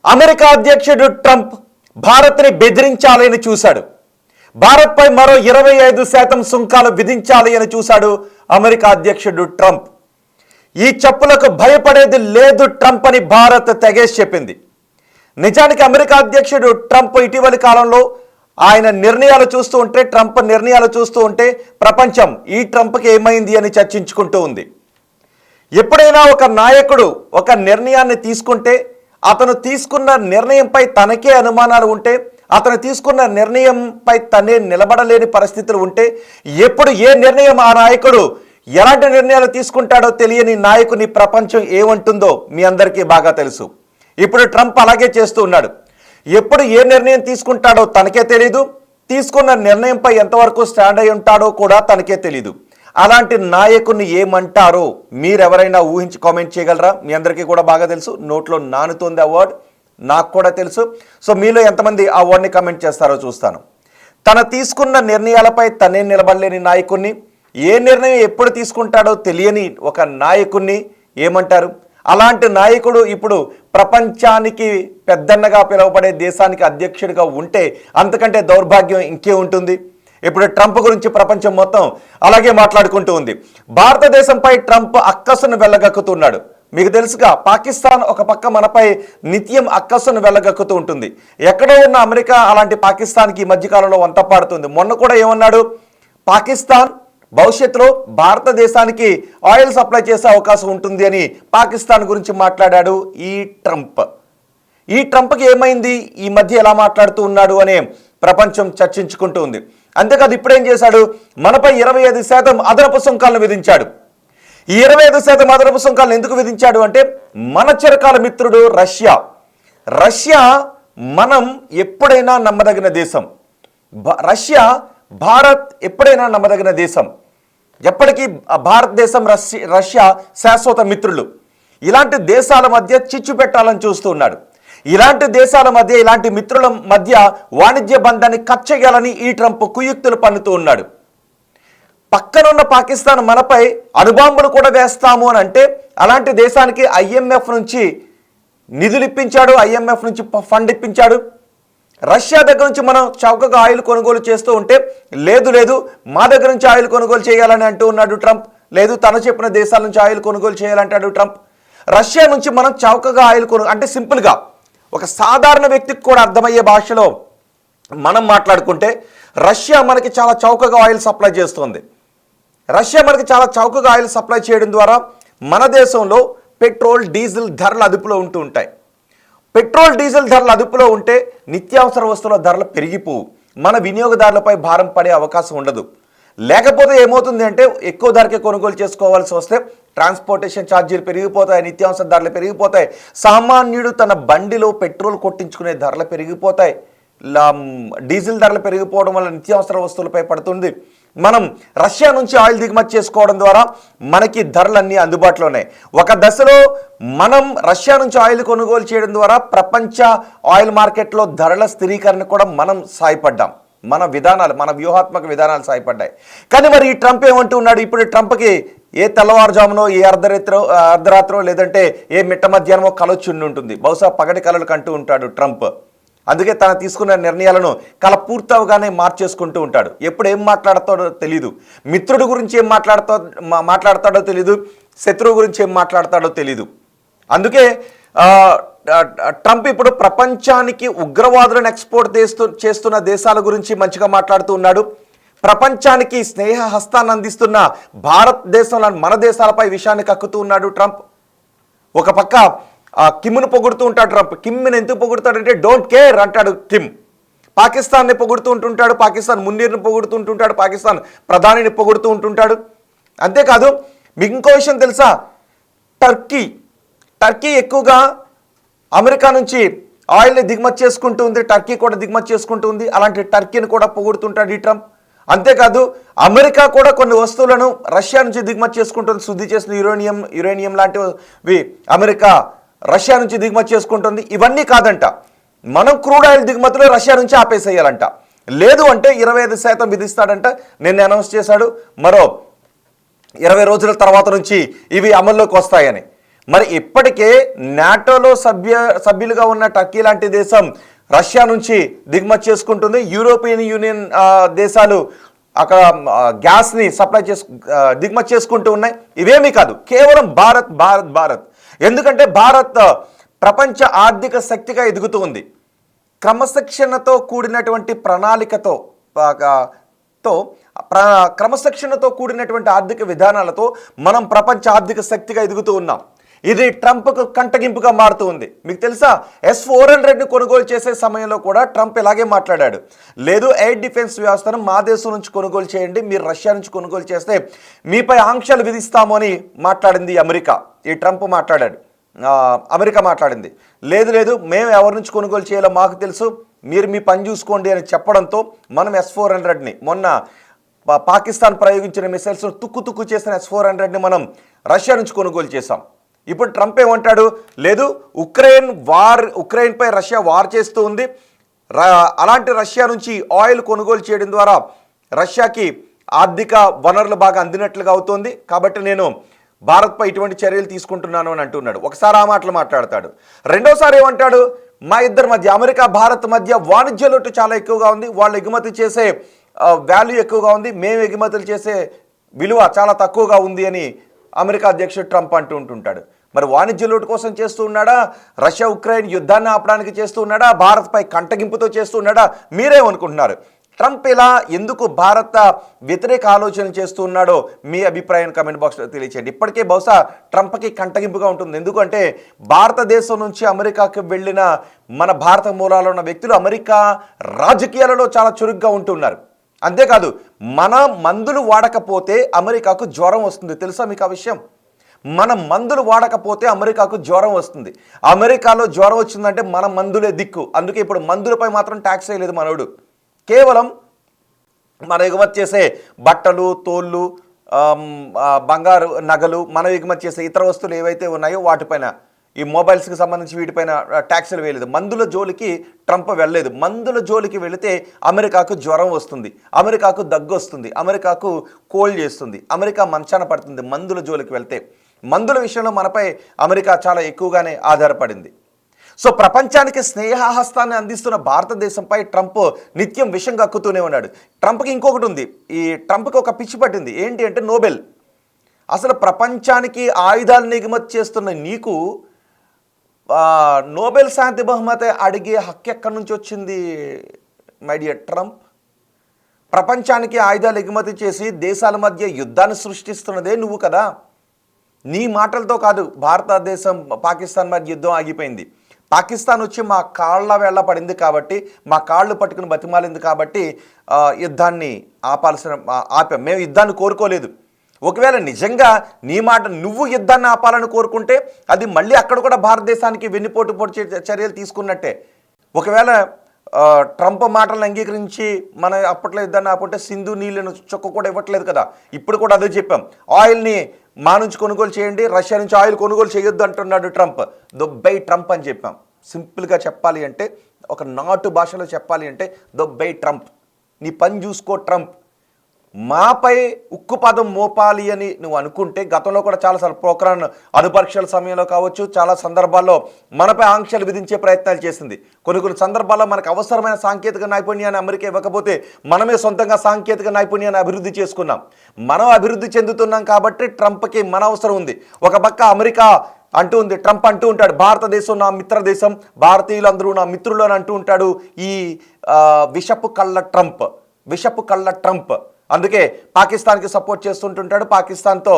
America అధ్యక్షుడు Trump భారత్ని బెదిరించాలని చూశాడు. భారత్పై మరో 25% సుంకాలు విధించాలి అని చూశాడు అమెరికా అధ్యక్షుడు ట్రంప్. ఈ చెప్పులకు భయపడేది లేదు ట్రంప్ అని భారత్ తెగేసి చెప్పింది. నిజానికి అమెరికా అధ్యక్షుడు ట్రంప్ ఇటీవలి కాలంలో ఆయన నిర్ణయాలు చూస్తూ ఉంటే, ట్రంప్ నిర్ణయాలు చూస్తూ ఉంటే ప్రపంచం ఈ ట్రంప్కి ఏమైంది అని చర్చించుకుంటూ ఉంది. ఎప్పుడైనా ఒక నాయకుడు ఒక నిర్ణయాన్ని తీసుకుంటే అతను తీసుకున్న నిర్ణయంపై తనకే అనుమానాలు ఉంటే, అతను తీసుకున్న నిర్ణయంపై తనే నిలబడలేని పరిస్థితులు ఉంటే, ఎప్పుడు ఏ నిర్ణయం ఆ నాయకుడు ఎలాంటి నిర్ణయాలు తీసుకుంటాడో తెలియని నాయకుని ప్రపంచం ఏమంటుందో మీ అందరికీ బాగా తెలుసు. ఇప్పుడు ట్రంప్ అలాగే చేస్తూ ఉన్నాడు. ఎప్పుడు ఏ నిర్ణయం తీసుకుంటాడో తనకే తెలీదు, తీసుకున్న నిర్ణయంపై ఎంతవరకు స్టాండ్ అయి ఉంటాడో కూడా తనకే తెలీదు. అలాంటి నాయకుని ఏమంటారో మీరెవరైనా ఊహించి కామెంట్ చేయగలరా? మీ అందరికీ కూడా బాగా తెలుసు, నోట్లో నానుతోంది ఆ వర్డ్, నాకు కూడా తెలుసు. సో మీలో ఎంతమంది ఆ వర్డ్ని కామెంట్ చేస్తారో చూస్తాను. తన తీసుకున్న నిర్ణయాలపై తనే నిలబడలేని నాయకుడిని, ఏ నిర్ణయం ఎప్పుడు తీసుకుంటాడో తెలియని ఒక నాయకుడిని ఏమంటారు? అలాంటి నాయకుడు ఇప్పుడు ప్రపంచానికి పెద్దన్నగా పిలువబడే దేశానికి అధ్యక్షుడిగా ఉంటే అంతకంటే దౌర్భాగ్యం ఇంకే ఉంటుంది. ఇప్పుడు ట్రంప్ గురించి ప్రపంచం మొత్తం అలాగే మాట్లాడుకుంటూ ఉంది. భారతదేశంపై ట్రంప్ అక్కసును వెళ్ళగక్కుతున్నాడు. మీకు తెలుసుగా, పాకిస్తాన్ ఒక పక్క మనపై నిత్యం అక్కసును వెళ్ళగక్కుతూ ఉంటుంది. ఎక్కడో ఉన్న అమెరికా అలాంటి పాకిస్తాన్కి ఈ మధ్యకాలంలో వంతపాడుతుంది. మొన్న కూడా ఏమన్నాడు? పాకిస్తాన్ భవిష్యత్తులో భారతదేశానికి ఆయిల్ సప్లై చేసే అవకాశం ఉంటుంది అని పాకిస్తాన్ గురించి మాట్లాడాడు ఈ ట్రంప్. ఈ ట్రంప్కి ఏమైంది, ఈ మధ్య ఎలా మాట్లాడుతూ ఉన్నాడు అనే ప్రపంచం చర్చించుకుంటూ ఉంది. అంతేకాదు ఇప్పుడేం చేశాడు? మనపై 25% అదనపు సుంకాలను విధించాడు. ఈ 25% అదనపు సుంకాలను ఎందుకు విధించాడు అంటే, మన చిరకాల మిత్రుడు రష్యా మనం ఎప్పుడైనా నమ్మదగిన దేశం. రష్యా భారత్ ఎప్పుడైనా నమ్మదగిన దేశం. ఎప్పటికీ భారతదేశం రష్యా శాశ్వత మిత్రులు. ఇలాంటి దేశాల మధ్య చిచ్చు పెట్టాలని చూస్తూ ఉన్నాడు. ఇలాంటి దేశాల మధ్య, ఇలాంటి మిత్రుల మధ్య వాణిజ్య బంధాన్ని కట్ చేయాలని ఈ ట్రంప్ కుయుక్తులు పన్నుతూ ఉన్నాడు. పక్కనున్న పాకిస్తాన్ మనపై అణుబాంబులు కూడా వేస్తాము అని అంటే, అలాంటి దేశానికి IMF నుంచి నిధులు ఇప్పించాడు, IMF నుంచి ఫండ్ ఇప్పించాడు. రష్యా దగ్గర నుంచి మనం చౌకగా ఆయిల్ కొనుగోలు చేస్తూ ఉంటే, లేదు మా దగ్గర నుంచి ఆయిల్ కొనుగోలు చేయాలని అంటూ ఉన్నాడు ట్రంప్. లేదు, తను చెప్పిన దేశాల నుంచి ఆయిల్ కొనుగోలు చేయాలంటాడు ట్రంప్. రష్యా నుంచి మనం చౌకగా ఆయిల్ అంటే సింపుల్గా ఒక సాధారణ వ్యక్తికి కూడా అర్థమయ్యే భాషలో మనం మాట్లాడుకుంటే, రష్యా మనకి చాలా చౌకగా ఆయిల్ సప్లై చేస్తుంది. రష్యా మనకి చాలా చౌకగా ఆయిల్ సప్లై చేయడం ద్వారా మన దేశంలో పెట్రోల్, డీజిల్ ధరలు అదుపులో ఉంటూ ఉంటాయి. పెట్రోల్, డీజిల్ ధరలు అదుపులో ఉంటే నిత్యావసర వస్తువుల ధరలు పెరిగిపోవు, మన వినియోగదారులపై భారం పడే అవకాశం ఉండదు. లేకపోతే ఏమవుతుంది అంటే, ఎక్కువ ధరకే కొనుగోలు చేసుకోవాల్సి వస్తే ట్రాన్స్పోర్టేషన్ ఛార్జీలు పెరిగిపోతాయి, నిత్యావసర ధరలు పెరిగిపోతాయి, సామాన్యుడు తన బండిలో పెట్రోల్ కొట్టించుకునే ధరలు పెరిగిపోతాయి, డీజిల్ ధరలు పెరిగిపోవడం వల్ల నిత్యావసర వస్తువులపై పడుతుంది. మనం రష్యా నుంచి ఆయిల్ దిగుమతి చేసుకోవడం ద్వారా మనకి ధరలన్నీ అందుబాటులో ఉన్నాయి. ఒక దశలో మనం రష్యా నుంచి ఆయిల్ కొనుగోలు చేయడం ద్వారా ప్రపంచ ఆయిల్ మార్కెట్లో ధరల స్థిరీకరణ కూడా మనం సాయపడ్డాం. మన విధానాలు, మన వ్యూహాత్మక విధానాలు సాయపడ్డాయి. కానీ మరి ఈ ట్రంప్ ఏమంటూ ఉన్నాడు? ఇప్పుడు ట్రంప్కి ఏ తెల్లవారుజామునో, ఏ అర్ధరాత్రో లేదంటే ఏ మిట్ట మధ్యాహ్నమో కలొచ్చి ఉంటుంది. బహుశా పగటి కలలు కంటూ ఉంటాడు ట్రంప్. అందుకే తను తీసుకున్న నిర్ణయాలను కల పూర్తవగానే మార్చేసుకుంటూ ఉంటాడు. ఎప్పుడు ఏం మాట్లాడతాడో తెలీదు, మిత్రుడి గురించి ఏం మాట్లాడతాడో తెలీదు, శత్రువు గురించి ఏం మాట్లాడతాడో తెలీదు. అందుకే ట్రంప్ ఇప్పుడు ప్రపంచానికి ఉగ్రవాదులను ఎక్స్పోర్ట్ చేస్తున్న దేశాల గురించి మంచిగా మాట్లాడుతూ ఉన్నాడు. ప్రపంచానికి స్నేహ హస్తాన్ని అందిస్తున్న భారతదేశంలో మన దేశాలపై విషయాన్ని కక్కుతూ ఉన్నాడు ట్రంప్. ఒక పక్క కిమ్ను పొగుడుతూ ఉంటాడు ట్రంప్. కిమ్ని ఎందుకు పొగుడుతాడంటే, డోంట్ కేర్ అంటాడు కిమ్. పాకిస్తాన్ని పొగుడుతూ ఉంటుంటాడు, పాకిస్తాన్ మున్నీర్ని పొగుడుతూ ఉంటుంటాడు, పాకిస్తాన్ ప్రధానిని పొగుడుతూ ఉంటుంటాడు. అంతేకాదు మీకు ఇంకో విషయం తెలుసా? టర్కీ ఎక్కువగా అమెరికా నుంచి ఆయిల్ని దిగుమతి చేసుకుంటూ ఉంది, టర్కీ కూడా దిగుమతి చేసుకుంటూ ఉంది. అలాంటి టర్కీని కూడా పొగుడుతుంటాడు ఈ ట్రంప్. అంతేకాదు అమెరికా కూడా కొన్ని వస్తువులను రష్యా నుంచి దిగుమతి చేసుకుంటుంది. శుద్ధి చేసిన యురేనియం లాంటివి అమెరికా రష్యా నుంచి దిగుమతి చేసుకుంటుంది. ఇవన్నీ కాదంట, మనం క్రూడ్ ఆయిల్ దిగుమతులు రష్యా నుంచి ఆపేసేయాలంట. లేదు అంటే 25% విధిస్తాడంట. నిన్న అనౌన్స్ చేశాడు, మరో 20 రోజుల తర్వాత నుంచి ఇవి అమల్లోకి వస్తాయని. మరి ఇప్పటికే నాటోలో సభ్యులుగా ఉన్న టర్కీ లాంటి దేశం రష్యా నుంచి దిగుమతి చేసుకుంటుంది. యూరోపియన్ యూనియన్ దేశాలు అక్కడ గ్యాస్ని దిగుమతి చేసుకుంటూ ఉన్నాయి. ఇవేమీ కాదు, కేవలం భారత్ భారత్ భారత్. ఎందుకంటే భారత్ ప్రపంచ ఆర్థిక శక్తిగా ఎదుగుతూ ఉంది. క్రమశిక్షణతో కూడినటువంటి ప్రణాళికతో క్రమశిక్షణతో కూడినటువంటి ఆర్థిక విధానాలతో మనం ప్రపంచ ఆర్థిక శక్తిగా ఎదుగుతూ ఉన్నాం. ఇది ట్రంప్కు కంటగింపుగా మారుతూ ఉంది. మీకు తెలుసా, S-400ని కొనుగోలు చేసే సమయంలో కూడా ట్రంప్ ఇలాగే మాట్లాడాడు. లేదు, ఎయిర్ డిఫెన్స్ వ్యవస్థను మా దేశం నుంచి కొనుగోలు చేయండి, మీరు రష్యా నుంచి కొనుగోలు చేస్తే మీపై ఆంక్షలు విధిస్తాము అని మాట్లాడింది అమెరికా. ఈ ట్రంప్ మాట్లాడాడు, అమెరికా మాట్లాడింది. లేదు మేము ఎవరి నుంచి కొనుగోలు చేయాలో మాకు తెలుసు, మీరు మీ పని చూసుకోండి అని చెప్పడంతో మనం S-400ని మొన్న పాకిస్తాన్ ప్రయోగించిన మిసైల్స్ను తుక్కు చేసిన S-400ని మనం రష్యా నుంచి కొనుగోలు చేశాం. ఇప్పుడు ట్రంప్ ఏమంటాడు, లేదు ఉక్రెయిన్పై రష్యా వార్ చేస్తూ ఉంది, అలాంటి రష్యా నుంచి ఆయిల్ కొనుగోలు చేయడం ద్వారా రష్యాకి ఆర్థిక వనరులు బాగా అందినట్లుగా అవుతోంది, కాబట్టి నేను భారత్పై ఇటువంటి చర్యలు తీసుకుంటున్నాను అని అంటున్నాడు. ఒకసారి ఆ మాటలు మాట్లాడతాడు. రెండోసారి ఏమంటాడు, మా ఇద్దరి మధ్య అమెరికా భారత్ మధ్య వాణిజ్య లోటు చాలా ఎక్కువగా ఉంది, వాళ్ళు ఎగుమతి చేసే వాల్యూ ఎక్కువగా ఉంది, మేము ఎగుమతులు చేసే విలువ చాలా తక్కువగా ఉంది అని అమెరికా అధ్యక్షుడు ట్రంప్ అంటుంటాడు. మరి వాణిజ్య లోటు కోసం చేస్తూ ఉన్నాడా, రష్యా ఉక్రెయిన్ యుద్ధాన్ని ఆపడానికి చేస్తూ ఉన్నాడా, భారత్పై కంటగింపుతో చేస్తూ ఉన్నాడా, మీరేమనుకుంటున్నారు? ట్రంప్ ఇలా ఎందుకు భారత వ్యతిరేక ఆలోచన చేస్తూ ఉన్నాడో మీ అభిప్రాయాన్ని కామెంట్ బాక్స్లో తెలియచేయండి. ఇప్పటికే బహుశా ట్రంప్కి కంటగింపుగా ఉంటుంది. ఎందుకంటే భారతదేశం నుంచి అమెరికాకు వెళ్ళిన మన భారత మూలాల్లో ఉన్న వ్యక్తులు అమెరికా రాజకీయాలలో చాలా చురుగ్గా ఉంటున్నారు. అంతేకాదు, మన మందులు వాడకపోతే అమెరికాకు జ్వరం వస్తుంది. తెలుసా మీకు ఆ విషయం? మన మందులు వాడకపోతే అమెరికాకు జ్వరం వస్తుంది. అమెరికాలో జ్వరం వచ్చిందంటే మన మందులే దిక్కు. అందుకే ఇప్పుడు మందులపై మాత్రం ట్యాక్స్ వేయలేదు మనోడు. కేవలం మన ఎగుమతి చేసే బట్టలు, తోళ్ళు, బంగారు నగలు, మనం ఎగుమతి చేసే ఇతర వస్తువులు ఏవైతే ఉన్నాయో వాటిపైన, ఈ మొబైల్స్కి సంబంధించి వీటిపైన ట్యాక్సులు వేయలేదు. మందుల జోలికి ట్రంప్ వెళ్ళలేదు. మందుల జోలికి వెళితే అమెరికాకు జ్వరం వస్తుంది, అమెరికాకు దగ్గు వస్తుంది, అమెరికాకు కోల్డ్ చేస్తుంది, అమెరికా మంచాన పడుతుంది. మందుల జోలికి వెళ్తే మందుల విషయంలో మనపై అమెరికా చాలా ఎక్కువగానే ఆధారపడింది. సో ప్రపంచానికి స్నేహహస్తాన్ని అందిస్తున్న భారతదేశంపై ట్రంప్ నిత్యం విషం కక్కుతూనే ఉన్నాడు. ట్రంప్కి ఇంకొకటి ఉంది, ఈ ట్రంప్కి ఒక పిచ్చి పట్టింది. ఏంటి అంటే నోబెల్. అసలు ప్రపంచానికి ఆయుధాలను ఎగుమతి చేస్తున్న నీకు నోబెల్ శాంతి బహుమతి అడిగే హక్కు ఎక్కడి నుంచి వచ్చింది మై డియర్ ట్రంప్? ప్రపంచానికి ఆయుధాలు ఎగుమతి చేసి దేశాల మధ్య యుద్ధాన్ని సృష్టిస్తున్నదే నువ్వు కదా. నీ మాటలతో కాదు భారతదేశం పాకిస్తాన్ మధ్య యుద్ధం ఆగిపోయింది. పాకిస్తాన్ వచ్చి మా కాళ్ళ వేళ్ళ పడింది కాబట్టి, మా కాళ్ళు పట్టుకుని బతిమాలింది కాబట్టి యుద్ధాన్ని ఆపాం. మేము యుద్ధాన్ని కోరుకోలేదు. ఒకవేళ నిజంగా నీ మాట నువ్వు యుద్ధాన్ని ఆపాలని కోరుకుంటే అది మళ్ళీ అక్కడ కూడా భారతదేశానికి వెన్నుపోటు పొడిచే చర్యలు తీసుకున్నట్టే. ఒకవేళ ట్రంప్ మాటలను అంగీకరించి మన అప్పట్లో యుద్ధాన్ని ఆపుంటే సింధు నీళ్ళను చొక్క కూడా ఇవ్వట్లేదు కదా. ఇప్పుడు కూడా అదే చెప్పాం, ఆయిల్ని మా నుంచి కొనుగోలు చేయండి, రష్యా నుంచి ఆయిల్ కొనుగోలు చేయొద్దు అంటున్నాడు ట్రంప్. దొబ్బై ట్రంప్ అని చెప్పాం. సింపుల్గా చెప్పాలి అంటే, ఒక నాటు భాషలో చెప్పాలి అంటే దొబ్బై ట్రంప్. నీ పని చూసుకో ట్రంప్. మాపై ఉక్కుపాదం మోపాలి అని నువ్వు అనుకుంటే గతంలో కూడా చాలాసార్లు పోఖ్రాన్ అణుపరీక్షల సమయంలో కావచ్చు, చాలా సందర్భాల్లో మనపై ఆంక్షలు విధించే ప్రయత్నాలు చేసింది. కొన్ని సందర్భాల్లో మనకు అవసరమైన సాంకేతిక నైపుణ్యాన్ని అమెరికా ఇవ్వకపోతే మనమే సొంతంగా సాంకేతిక నైపుణ్యాన్ని అభివృద్ధి చేసుకున్నాం. మనం అభివృద్ధి చెందుతున్నాం కాబట్టి ట్రంప్కి మన అవసరం ఉంది. ఒక పక్క అమెరికా అంటూ ఉంది, ట్రంప్ అంటూ ఉంటాడు భారతదేశం నా మిత్ర దేశం, భారతీయులందరూ నా మిత్రులు అని అంటూ ఉంటాడు. ఈ విషపు కళ్ళ ట్రంప్ అందుకే పాకిస్తాన్కి సపోర్ట్ చేస్తుంటుంటాడు. పాకిస్తాన్తో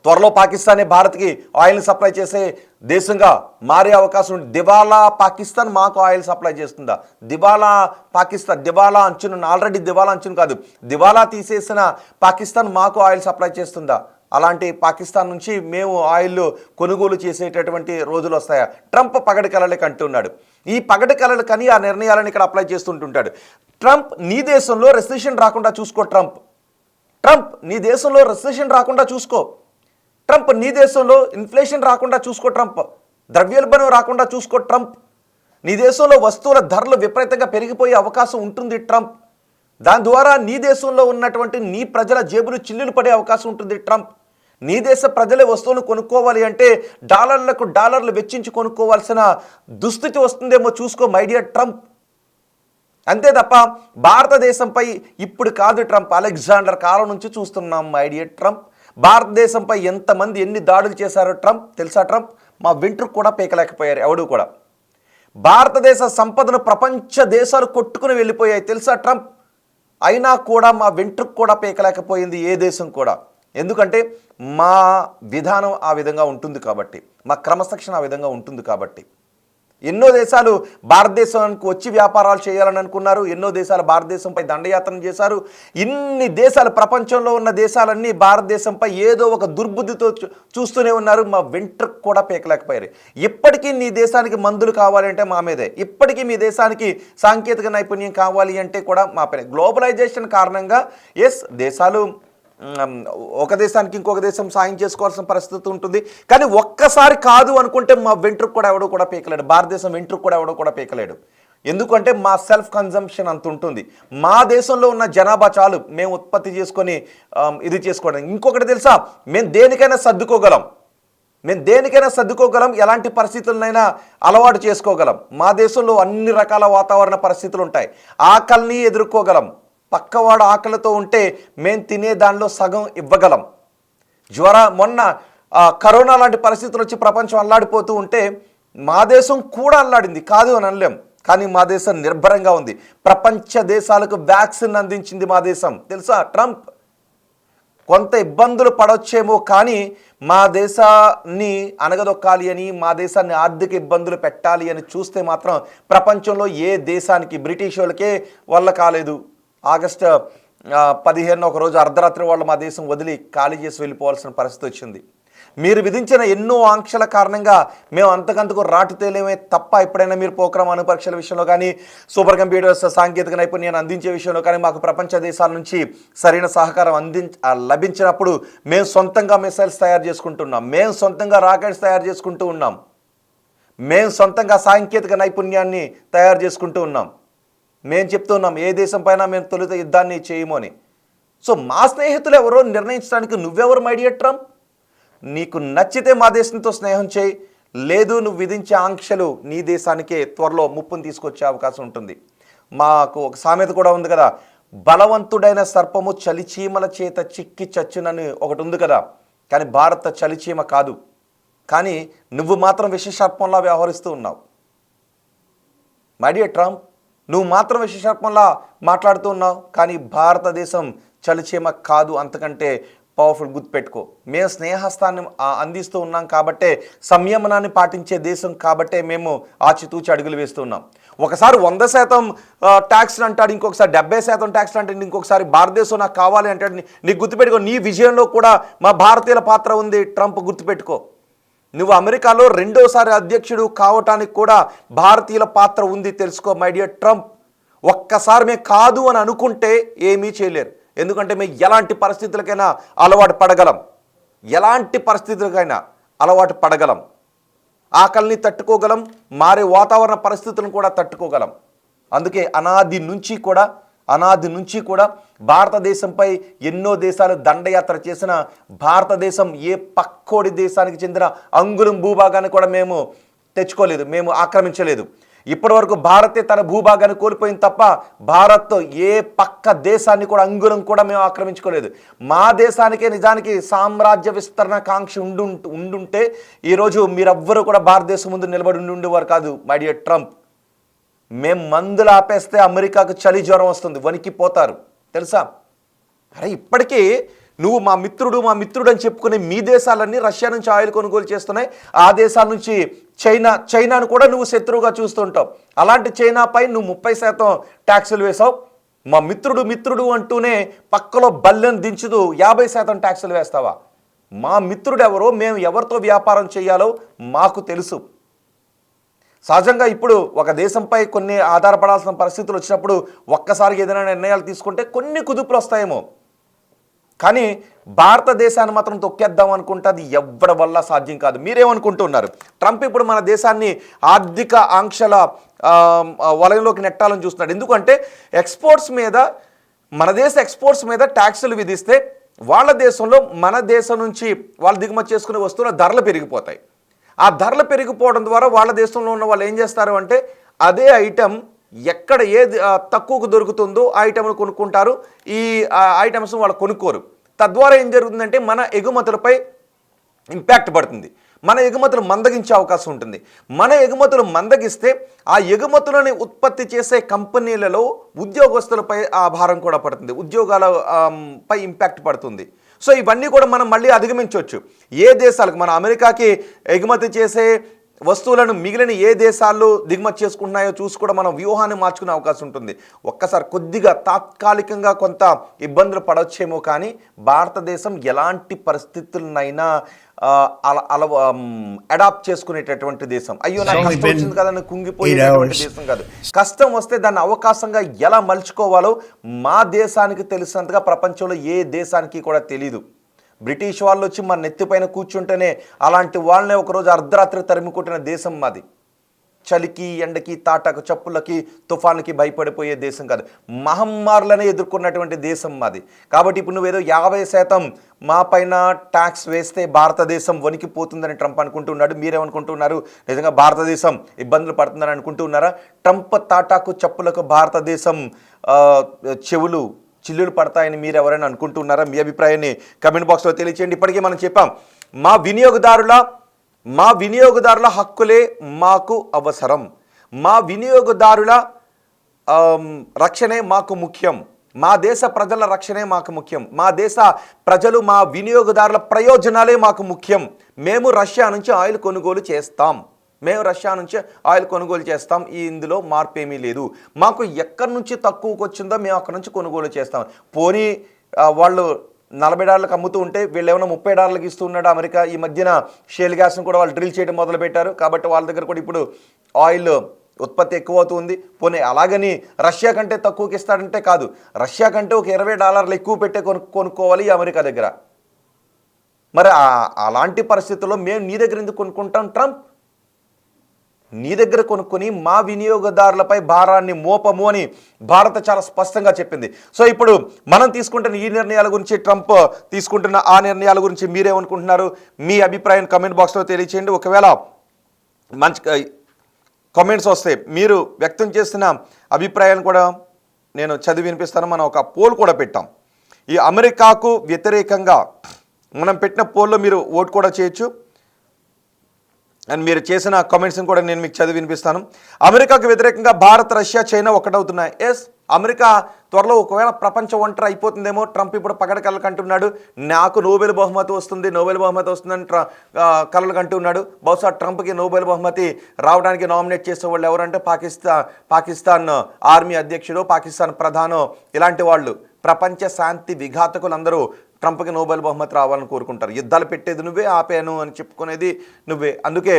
త్వరలో పాకిస్తానే భారత్కి ఆయిల్ని సప్లై చేసే దేశంగా మారే అవకాశం ఉంది. దివాలా పాకిస్తాన్ మాకు ఆయిల్ సప్లై చేస్తుందా? దివాలా పాకిస్తాన్, దివాలా అంచును, ఆల్రెడీ దివాలా అంచును కాదు, దివాలా తీసేసిన పాకిస్తాన్ మాకు ఆయిల్ సప్లై చేస్తుందా? అలాంటి పాకిస్తాన్ నుంచి మేము ఆయిల్ కొనుగోలు చేసేటటువంటి రోజులు వస్తాయా? ట్రంప్ పగటి కలలకి అంటున్నాడు. ఈ పగటి కలలు కానీ ఆ నిర్ణయాలను ఇక్కడ అప్లై చేస్తుంటుంటాడు. ట్రంప్ నీ దేశంలో రెసిషన్ రాకుండా చూసుకో. ట్రంప్ నీ దేశంలో రెసిషన్ రాకుండా చూసుకో. ట్రంప్ నీ దేశంలో ఇన్ఫ్లేషన్ రాకుండా చూసుకో. ట్రంప్ ద్రవ్యోల్బణం రాకుండా చూసుకో. ట్రంప్ నీ దేశంలో వస్తువుల ధరలు విపరీతంగా పెరిగిపోయే అవకాశం ఉంటుంది. ట్రంప్ దాని ద్వారా నీ దేశంలో ఉన్నటువంటి నీ ప్రజల జేబులు చిల్లులు పడే అవకాశం ఉంటుంది. ట్రంప్ నీ దేశ ప్రజలే వస్తువులు కొనుక్కోవాలి అంటే డాలర్లకు డాలర్లు వెచ్చించి కొనుక్కోవాల్సిన దుస్థితి వస్తుందేమో చూసుకో మై డియర్ ట్రంప్. అంతే తప్ప భారతదేశంపై ఇప్పుడు కాదు ట్రంప్, అలెగ్జాండర్ కాలం నుంచి చూస్తున్నాం మై డియర్ ట్రంప్. భారతదేశంపై ఎంతమంది ఎన్ని దాడులు చేశారో ట్రంప్ తెలుసా? ట్రంప్ మా వెంట్రుకు కూడా పీకలేకపోయారు ఎవడు కూడా. భారతదేశ సంపదను ప్రపంచ దేశాలు కొట్టుకుని వెళ్ళిపోయాయి తెలుసా ట్రంప్. అయినా కూడా మా వెంట్రుకు కూడా పీకలేకపోయింది ఏ దేశం కూడా. ఎందుకంటే మా విధానం ఆ విధంగా ఉంటుంది కాబట్టి, మా క్రమశిక్షణ ఆ విధంగా ఉంటుంది కాబట్టి. ఎన్నో దేశాలు భారతదేశానికి వచ్చి వ్యాపారాలు చేయాలని అనుకున్నారు. ఎన్నో దేశాలు భారతదేశంపై దండయాత్ర చేశారు. ఇన్ని దేశాలు, ప్రపంచంలో ఉన్న దేశాలన్నీ భారతదేశంపై ఏదో ఒక దుర్బుద్ధితో చూస్తూనే ఉన్నారు. మా వెంట్రుకు కూడా పీకలేకపోయారు. ఇప్పటికీ నీ దేశానికి మందులు కావాలి అంటే మా మీదే, ఇప్పటికీ మీ దేశానికి సాంకేతిక నైపుణ్యం కావాలి అంటే కూడా మా పైన. గ్లోబలైజేషన్ కారణంగా దేశాలు ఒక దేశానికి ఇంకొక దేశం సాయం చేసుకోవాల్సిన పరిస్థితి ఉంటుంది. కానీ ఒక్కసారి కాదు అనుకుంటే మా వెంట్రుకు కూడా ఎవడో కూడా పీకలేడు. భారతదేశం వెంట్రుకు కూడా ఎవడో కూడా పీకలేడు. ఎందుకంటే మా సెల్ఫ్ కన్జంప్షన్ అంత ఉంటుంది. మా దేశంలో ఉన్న జనాభా చాలు మేము ఉత్పత్తి చేసుకొని ఇది చేసుకోవడం. ఇంకొకటి తెలుసా, మేము దేనికైనా సర్దుకోగలం, ఎలాంటి పరిస్థితులనైనా అలవాటు చేసుకోగలం. మా దేశంలో అన్ని రకాల వాతావరణ పరిస్థితులు ఉంటాయి. ఆకలిని ఎదుర్కోగలం. పక్కవాడు ఆకలితో ఉంటే మేము తినే దానిలో సగం ఇవ్వగలం. మొన్న కరోనా లాంటి పరిస్థితులు వచ్చి ప్రపంచం అల్లాడిపోతూ ఉంటే మా దేశం కూడా అల్లాడింది, కాదు అని అనలేం. కానీ మా దేశం నిర్భరంగా ఉంది. ప్రపంచ దేశాలకు వ్యాక్సిన్ అందించింది మా దేశం తెలుసా ట్రంప్. కొంత ఇబ్బందులు పడవచ్చేమో కానీ మా దేశాన్ని అనగదొక్కాలి అని, మా దేశాన్ని ఆర్థిక ఇబ్బందులు పెట్టాలి అని చూస్తే మాత్రం ప్రపంచంలో ఏ దేశానికి, బ్రిటిష్ వాళ్ళకే వల్ల కాలేదు. ఆగస్టు 15 ఒకరోజు అర్ధరాత్రి వాళ్ళు మా దేశం వదిలి ఖాళీ చేసి వెళ్ళిపోవాల్సిన పరిస్థితి వచ్చింది. మీరు విధించిన ఎన్నో ఆంక్షల కారణంగా మేము అంతకంతకు రాటు తేలేమే తప్ప ఎప్పుడైనా మీరు పోక్రామ్ అణు పరీక్షల విషయంలో కానీ, సూపర్ కంప్యూటర్స్ సాంకేతిక నైపుణ్యాన్ని అందించే విషయంలో కానీ మాకు ప్రపంచ దేశాల నుంచి సరైన సహకారం లభించినప్పుడు మేము సొంతంగా మిసైల్స్ తయారు చేసుకుంటున్నాం, మేము సొంతంగా రాకెట్స్ తయారు చేసుకుంటూ ఉన్నాం, మేము సొంతంగా సాంకేతిక నైపుణ్యాన్ని తయారు చేసుకుంటూ ఉన్నాం. మేము చెప్తున్నాం ఏ దేశం పైన మేము తొలుత యుద్ధాన్ని చేయము అని. సో మా స్నేహితులు ఎవరో నిర్ణయించడానికి నువ్వెవరు మై డియర్ ట్రంప్? నీకు నచ్చితే మా దేశంతో స్నేహం చేయి, లేదు నువ్వు విధించే ఆంక్షలు నీ దేశానికే త్వరలో ముప్పును తీసుకొచ్చే అవకాశం ఉంటుంది. మాకు ఒక సామెత కూడా ఉంది కదా, బలవంతుడైన సర్పము చలిచీమల చేత చిక్కి చచ్చునని ఒకటి ఉంది కదా. కానీ భారత చలిచీమ కాదు, కానీ నువ్వు మాత్రం విషసర్పంలా వ్యవహరిస్తూ ఉన్నావు మై డియర్ ట్రంప్. నువ్వు మాత్రం విషసర్పంలా మాట్లాడుతూ ఉన్నావు, కానీ భారతదేశం చలిచీమ కాదు, అంతకంటే పవర్ఫుల్. గుర్తుపెట్టుకో, మేము స్నేహస్తాన్ని అందిస్తూ ఉన్నాం కాబట్టే, సంయమనాన్ని పాటించే దేశం కాబట్టే మేము ఆచితూచి అడుగులు వేస్తూ ఉన్నాం. ఒకసారి 100% ట్యాక్స్ అంటాడు, ఇంకొకసారి 70% ట్యాక్స్ అంటాడు, ఇంకొకసారి భారతదేశం నాకు కావాలి అంటాడు. నీకు గుర్తుపెట్టుకో, నీ విజయంలో కూడా మా భారతీయుల పాత్ర ఉంది ట్రంప్, గుర్తుపెట్టుకో. నువ్వు అమెరికాలో రెండోసారి అధ్యక్షుడు కావటానికి కూడా భారతీయుల పాత్ర ఉంది తెలుసుకో మై డియర్ ట్రంప్. ఒక్కసారి మేము కాదు అని అనుకుంటే ఏమీ చేయలేరు. ఎందుకంటే మేము ఎలాంటి పరిస్థితులకైనా అలవాటు పడగలం, ఆకలిని తట్టుకోగలం, మారే వాతావరణ పరిస్థితులను కూడా తట్టుకోగలం. అందుకే అనాది నుంచి కూడా భారతదేశంపై ఎన్నో దేశాలు దండయాత్ర చేసిన భారతదేశం ఏ పక్కోడి దేశానికి చెందిన అంగుళం భూభాగాన్ని కూడా మేము తెచ్చుకోలేదు, మేము ఆక్రమించలేదు. ఇప్పటివరకు భారతే తన భూభాగాన్ని కోల్పోయింది తప్ప భారత్ ఏ పక్క దేశాన్ని కూడా అంగుళం కూడా మేము ఆక్రమించుకోలేదు. మా దేశానికే నిజానికి సామ్రాజ్య విస్తరణ కాంక్ష ఉండుంటే ఈరోజు మీరెవ్వరూ కూడా భారతదేశం ముందు నిలబడి ఉండేవారు కాదు మై డియర్ ట్రంప్. మేము మందులు ఆపేస్తే అమెరికాకు చలి జ్వరం వస్తుంది, వణికిపోతారు తెలుసా. అరే ఇప్పటికీ నువ్వు మా మిత్రుడు అని చెప్పుకునే మీ దేశాలన్నీ రష్యా నుంచి ఆయిల్ కొనుగోలు చేస్తున్నాయి. ఆ దేశాల నుంచి చైనాను కూడా నువ్వు శత్రువుగా చూస్తుంటావు. అలాంటి చైనాపై నువ్వు 30% ట్యాక్సులు వేసావు. మా మిత్రుడు అంటూనే పక్కలో బల్లెను దించుతూ 50% ట్యాక్సులు వేస్తావా? మా మిత్రుడు ఎవరో, మేము ఎవరితో వ్యాపారం చేయాలో మాకు తెలుసు. సహజంగా ఇప్పుడు ఒక దేశంపై కొన్ని ఆధారపడాల్సిన పరిస్థితులు వచ్చినప్పుడు ఒక్కసారిగా ఏదైనా నిర్ణయాలు తీసుకుంటే కొన్ని కుదుపులు వస్తాయేమో, కానీ భారతదేశాన్ని మాత్రం తొక్కేద్దాం అనుకుంటే అది ఎవరి వల్ల సాధ్యం కాదు. మీరేమనుకుంటున్నారు? ట్రంప్ ఇప్పుడు మన దేశాన్ని ఆర్థిక ఆంక్షల వలయంలోకి నెట్టాలని చూస్తున్నాడు. ఎందుకంటే మన దేశ ఎక్స్పోర్ట్స్ మీద ట్యాక్సులు విధిస్తే వాళ్ళ దేశంలో మన దేశం నుంచి వాళ్ళు దిగుమతి చేసుకునే వస్తువుల ధరలు పెరిగిపోతాయి. ఆ ధరలు పెరిగిపోవడం ద్వారా వాళ్ళ దేశంలో ఉన్న వాళ్ళు ఏం చేస్తారు అంటే అదే ఐటెం ఎక్కడ ఏది తక్కువకు దొరుకుతుందో ఆ ఐటెంను కొనుక్కుంటారు. ఈ ఐటమ్స్ వాళ్ళు కొనుక్కోరు. తద్వారా ఏం జరుగుతుందంటే మన ఎగుమతులపై ఇంపాక్ట్ పడుతుంది. మన ఎగుమతులు మందగించే అవకాశం ఉంటుంది. మన ఎగుమతులు మందగిస్తే ఆ ఎగుమతులని ఉత్పత్తి చేసే కంపెనీలలో ఉద్యోగస్తులపై ఆ భారం కూడా పడుతుంది, ఉద్యోగాల పై ఇంపాక్ట్ పడుతుంది. సో ఇవన్నీ కూడా మనం మళ్ళీ అధిగమించవచ్చు. ఏ దేశాలకు మన అమెరికాకి ఎగుమతి చేసే వస్తువులను మిగిలిన ఏ దేశాల్లో దిగుమతి చేసుకుంటున్నాయో చూసి కూడా మనం వ్యూహాన్ని మార్చుకునే అవకాశం ఉంటుంది. ఒక్కసారి కొద్దిగా తాత్కాలికంగా కొంత ఇబ్బందులు పడవచ్చేమో, కానీ భారతదేశం ఎలాంటి పరిస్థితులనైనా అడాప్ట్ చేసుకునేటటువంటి దేశం. అయ్యో నాకు కష్టం వచ్చింది కదా అని కుంగిపోయేటటువంటి దేశం కాదు. కష్టం వస్తే దాన్ని అవకాశంగా ఎలా మలుచుకోవాలో మా దేశానికి తెలిసినంతగా ప్రపంచంలో ఏ దేశానికి కూడా తెలీదు. బ్రిటిష్ వాళ్ళు వచ్చి మన నెత్తిపైన కూర్చుంటేనే అలాంటి వాళ్ళనే ఒకరోజు అర్ధరాత్రి తరిమికొట్టిన దేశం మాది. చలికి, ఎండకి, తాటాకు చప్పులకి, తుఫాన్లకి భయపడిపోయే దేశం కాదు, మహమ్మారులనే ఎదుర్కొన్నటువంటి దేశం మాది. కాబట్టి ఇప్పుడు నువ్వేదో 50% మా పైన ట్యాక్స్ వేస్తే భారతదేశం వణికిపోతుందని ట్రంప్ అనుకుంటున్నాడు. మీరేమనుకుంటున్నారు? నిజంగా భారతదేశం ఇబ్బందులు పడుతుందని అనుకుంటున్నారా? ట్రంప్ తాటాకు చప్పులకు భారతదేశం చిల్లులు పడతాయని మీరు ఎవరైనా అనుకుంటున్నారా? మీ అభిప్రాయాన్ని కమెంట్ బాక్స్లో తెలియచేయండి. ఇప్పటికే మనం చెప్పాం, మా వినియోగదారుల హక్కులే మాకు అవసరం, మా వినియోగదారుల రక్షణే మాకు ముఖ్యం, మా దేశ ప్రజల రక్షణే మాకు ముఖ్యం, మా దేశ ప్రజలు, మా వినియోగదారుల ప్రయోజనాలే మాకు ముఖ్యం. మేము రష్యా నుంచి ఆయిల్ కొనుగోలు చేస్తాం, ఇందులో మార్పు ఏమీ లేదు. మాకు ఎక్కడి నుంచి తక్కువకు వచ్చిందో మేము అక్కడి నుంచి కొనుగోలు చేస్తాం. పోనీ వాళ్ళు $40 అమ్ముతూ ఉంటే వీళ్ళు ఏమైనా $30 ఇస్తూ ఉన్నాడు అమెరికా. ఈ మధ్యన షేల్ గ్యాస్ను కూడా వాళ్ళు డ్రిల్ చేయడం మొదలుపెట్టారు. కాబట్టి వాళ్ళ దగ్గర కూడా ఇప్పుడు ఆయిల్ ఉత్పత్తి ఎక్కువ అవుతుంది. పోనీ అలాగని రష్యా కంటే తక్కువకి ఇస్తాడంటే కాదు, రష్యా కంటే ఒక $20 ఎక్కువ పెట్టే కొనుక్కోవాలి అమెరికా దగ్గర. మరి అలాంటి పరిస్థితుల్లో మేము నీ దగ్గర ఎందుకు కొనుక్కుంటాం? ట్రంప్ నీ దగ్గర కొనుక్కొని మా వినియోగదారులపై భారాన్ని మోపము అని భారత్ చాలా స్పష్టంగా చెప్పింది. సో ఇప్పుడు మనం తీసుకుంటున్న ఈ నిర్ణయాల గురించి, ట్రంప్ తీసుకుంటున్న ఆ నిర్ణయాల గురించి మీరేమనుకుంటున్నారు? మీ అభిప్రాయం కమెంట్ బాక్స్లో తెలియచేయండి. ఒకవేళ మంచి కామెంట్స్ వస్తే మీరు వ్యక్తం చేసిన అభిప్రాయాన్ని కూడా నేను చదివి వినిపిస్తాను. మనం ఒక పోల్ కూడా పెట్టాం. ఈ అమెరికాకు వ్యతిరేకంగా మనం పెట్టిన పోల్లో మీరు ఓటు కూడా చేయొచ్చు. అండ్ మీరు చేసిన కామెంట్స్ని కూడా నేను మీకు చదివి వినిపిస్తాను. అమెరికాకు వ్యతిరేకంగా భారత్, రష్యా, చైనా ఒకటవుతున్నాయి. ఎస్, అమెరికా త్వరలో ఒకవేళ ప్రపంచ ఒంటరి అయిపోతుందేమో. ట్రంప్ ఇప్పుడు పగడ కళ్ళకు అంటున్నాడు, నాకు నోబెల్ బహుమతి వస్తుందని కళ్ళకు అంటున్నాడు. బహుశా ట్రంప్కి నోబెల్ బహుమతి రావడానికి నామినేట్ చేసే వాళ్ళు ఎవరంటే పాకిస్తాన్ ఆర్మీ అధ్యక్షుడు, పాకిస్తాన్ ప్రధాని, ఇలాంటి వాళ్ళు. ప్రపంచ శాంతి విఘాతకులందరూ ట్రంప్కి నోబెల్ బహుమతి రావాలని కోరుకుంటారు. యుద్ధాలు పెట్టేది నువ్వే, ఆపాను అని చెప్పుకునేది నువ్వే, అందుకే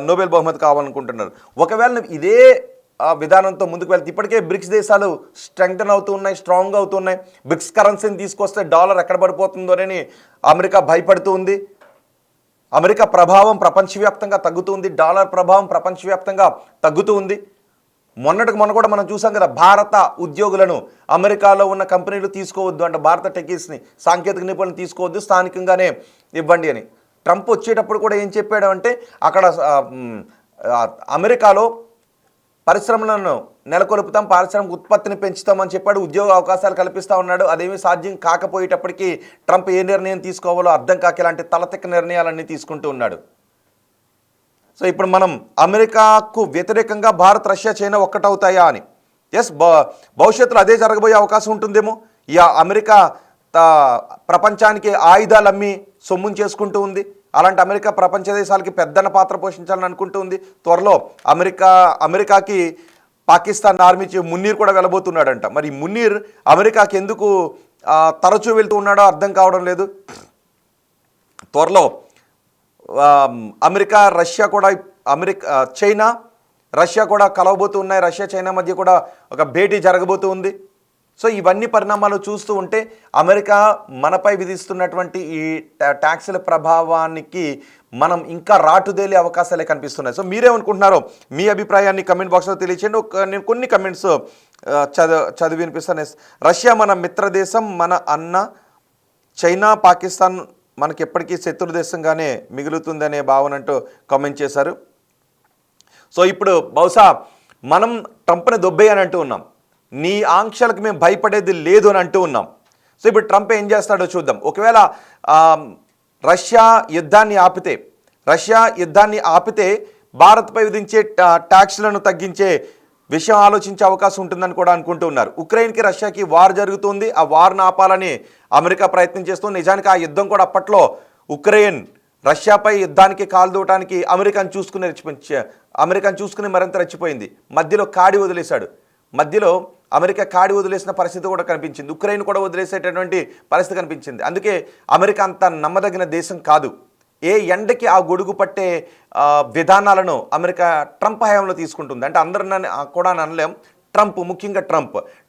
నోబెల్ బహుమతి కావాలనుకుంటున్నారు. ఒకవేళ నువ్వు ఇదే విధానంతో ముందుకు వెళ్తే, ఇప్పటికే బ్రిక్స్ దేశాలు స్ట్రెంగ్తన్ స్ట్రాంగ్ అవుతున్నాయి. బ్రిక్స్ కరెన్సీని తీసుకొస్తే డాలర్ ఎక్కడ పడిపోతుందోనని అమెరికా భయపడుతూ ఉంది. అమెరికా ప్రభావం ప్రపంచవ్యాప్తంగా తగ్గుతుంది, డాలర్ ప్రభావం ప్రపంచవ్యాప్తంగా తగ్గుతూ ఉంది. మొన్న కూడా మనం చూసాం కదా, భారత ఉద్యోగులను అమెరికాలో ఉన్న కంపెనీలు తీసుకోవద్దు అంటే, భారత టెకీస్ని, సాంకేతిక నిపుణులను తీసుకోవద్దు, స్థానికంగానే ఇవ్వండి అని. ట్రంప్ వచ్చేటప్పుడు కూడా ఏం చెప్పాడు అంటే, అక్కడ అమెరికాలో పరిశ్రమలను నెలకొల్పుతాం, పారిశ్రామిక ఉత్పత్తిని పెంచుతామని చెప్పాడు, ఉద్యోగ అవకాశాలు కల్పిస్తూ ఉన్నాడు. అదేమీ సాధ్యం కాకపోయేటప్పటికీ ట్రంప్ ఏ నిర్ణయం తీసుకోవాలో అర్థం కాక ఇలాంటి తలతిక్క నిర్ణయాలన్నీ తీసుకుంటూ ఉన్నాడు. సో ఇప్పుడు మనం అమెరికాకు వ్యతిరేకంగా భారత్, రష్యా, చైనా ఒక్కటవుతాయా అని. ఎస్, భవిష్యత్తులో అదే జరగబోయే అవకాశం ఉంటుందేమో. ఈ అమెరికా ప్రపంచానికి ఆయుధాలు అమ్మి సొమ్మును చేసుకుంటూ ఉంది. అలాంటి అమెరికా ప్రపంచ దేశాలకి పెద్దన్న పాత్ర పోషించాలని అనుకుంటూ ఉంది. త్వరలో అమెరికాకి పాకిస్తాన్ ఆర్మీ మున్నీర్ కూడా వెళ్ళబోతున్నాడంట. మరి మున్నీర్ అమెరికాకి ఎందుకు తరచూ వెళ్తూ ఉన్నాడో అర్థం కావడం లేదు. త్వరలో చైనా, రష్యా కూడా కలవబోతూ ఉన్నాయి. రష్యా, చైనా మధ్య కూడా ఒక భేటీ జరగబోతూ ఉంది. సో ఇవన్నీ పరిణామాలు చూస్తూ ఉంటే అమెరికా మనపై విధిస్తున్నటువంటి ఈ ట్యాక్సుల ప్రభావానికి మనం ఇంకా రాటుదేలే అవకాశాలే కనిపిస్తున్నాయి. సో మీరేమనుకుంటున్నారో మీ అభిప్రాయాన్ని కమెంట్ బాక్స్లో తెలియచేయండి. నేను కొన్ని కమెంట్స్ చదివి వినిపిస్తాను. రష్యా మన మిత్ర దేశం, మన అన్న చైనా పాకిస్తాన్ మనకి ఎప్పటికీ శత్రు దేశంగానే మిగులుతుందనే భావన అంటూ కామెంట్ చేశారు. సో ఇప్పుడు బహుశా మనం ట్రంప్ని దొబ్బేయని అంటూ ఉన్నాం, నీ ఆంక్షలకు మేము భయపడేది లేదు అని అంటూ ఉన్నాం. సో ఇప్పుడు ట్రంప్ ఏం చేస్తాడో చూద్దాం. ఒకవేళ రష్యా యుద్ధాన్ని ఆపితే భారత్పై విధించే ట్యాక్స్లను తగ్గించే విషయం ఆలోచించే అవకాశం ఉంటుందని కూడా అనుకుంటూ ఉన్నారు. ఉక్రెయిన్కి రష్యాకి వార్ జరుగుతుంది, ఆ వార్ను ఆపాలని అమెరికా ప్రయత్నం చేస్తుంది. నిజానికి ఆ యుద్ధం కూడా అప్పట్లో ఉక్రెయిన్ రష్యాపై యుద్ధానికి కాలు దూవటానికి అమెరికాను చూసుకుని మరింత రెచ్చిపోయింది. మధ్యలో అమెరికా కాడి వదిలేసిన పరిస్థితి కూడా కనిపించింది, ఉక్రెయిన్ కూడా వదిలేసేటటువంటి పరిస్థితి కనిపించింది. అందుకే అమెరికా అంత నమ్మదగిన దేశం కాదు. ఏ ఎండకి ఆ గొడుగు పట్టే విధానాలను అమెరికా ట్రంప్ హయాంలో తీసుకుంటుంది. అంటే అందరిని కూడా అనలేం, ముఖ్యంగా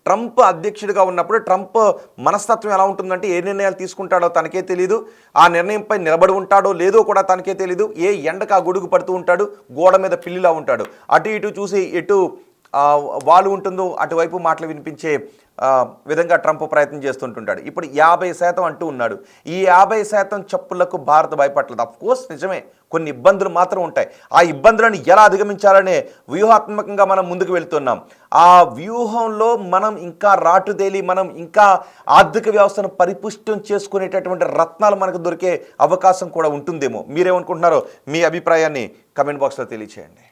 ట్రంప్ అధ్యక్షుడిగా ఉన్నప్పుడు ట్రంప్ మనస్తత్వం ఎలా ఉంటుందంటే ఏ నిర్ణయాలు తీసుకుంటాడో తనకే తెలియదు, ఆ నిర్ణయంపై నిలబడి ఉంటాడో లేదో కూడా తనకే తెలియదు. ఏ ఎండకు ఆ గొడుగు పడుతూ ఉంటాడు, గోడ మీద పిల్లిలా ఉంటాడు. అటు ఇటు చూసి ఎటు వాళ్ళు ఉంటుందో అటువైపు మాటలు వినిపించే విధంగా ట్రంప్ ప్రయత్నం చేస్తుంటుంటాడు. ఇప్పుడు 50% అంటూ ఉన్నాడు. ఈ 50% చెప్పులకు భారత్ భయపడలేదు. అఫ్కోర్స్ నిజమే, కొన్ని ఇబ్బందులు మాత్రం ఉంటాయి. ఆ ఇబ్బందులను ఎలా అధిగమించాలనే వ్యూహాత్మకంగా మనం ముందుకు వెళ్తున్నాం. ఆ వ్యూహంలో మనం ఇంకా రాటుదేలి మనం ఇంకా ఆర్థిక వ్యవస్థను పరిపుష్టం చేసుకునేటటువంటి రత్నాలు మనకు దొరికే అవకాశం కూడా ఉంటుందేమో. మీరేమనుకుంటున్నారో మీ అభిప్రాయాన్ని కమెంట్ బాక్స్లో తెలియచేయండి.